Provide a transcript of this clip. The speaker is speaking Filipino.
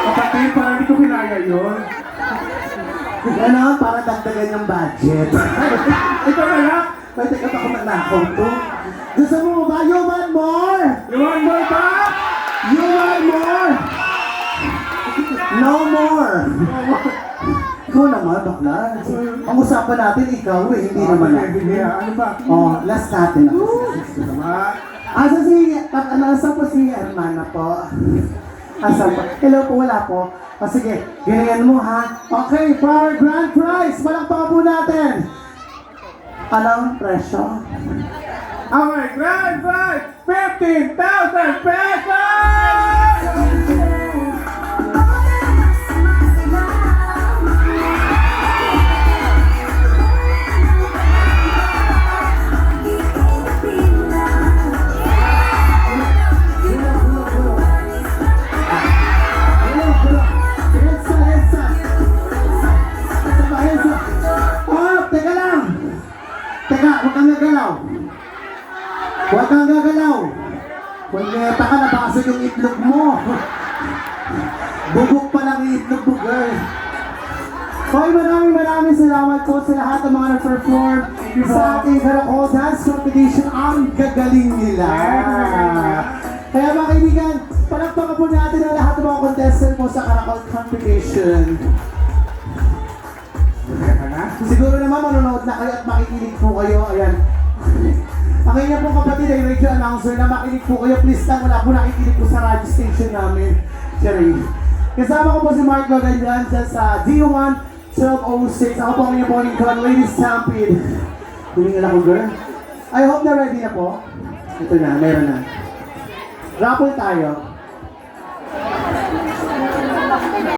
Kapatid, parang hindi ko kinaya yun. Ano, para dagdagan yung budget. Ito na lang. May teka pa kumanakaw to. Gusto mo ba? You want more? You want more ba? You want more? No more. Ikaw naman, bakla. Ang usapan natin, ikaw eh, hindi naman ako. Ano ba? Oh, last natin ako. Naman. Asa asa po si Hermana po? Asa po? Hello po, wala po. O sige, ganyan mo ha. Okay, for our grand prize, palakpakan po natin. Anong presyo? Okay, grand prize! 15,000 pesos! Huwag kang gagalaw. Kung neta ka, nabasag yung itlog mo. Bugok pa lang yung itlog mo, girl. Okay, maraming salamat po sa lahat ng mga nag-perform sa ating Caracol Dance Competition. Ang gagaling nila. Kaya mga kaibigan, palakpakan po natin ang lahat ng mga contestant po sa Caracol Competition. Siguro naman manonood na kayo at makikinig po kayo. Ayan. Ang inyong pong kapatid ay radio announcer na makinig po kayo. Please lang, wala po nakikinig po sa radio station namin. Jerry. Kasama ko po si Mark Logan dyan sa D1 1206. Ako po ang inyong po lingkod, Lady Stampede. Humingal ako, girl. I hope na ready na po. Ito na, meron na. Raffle tayo.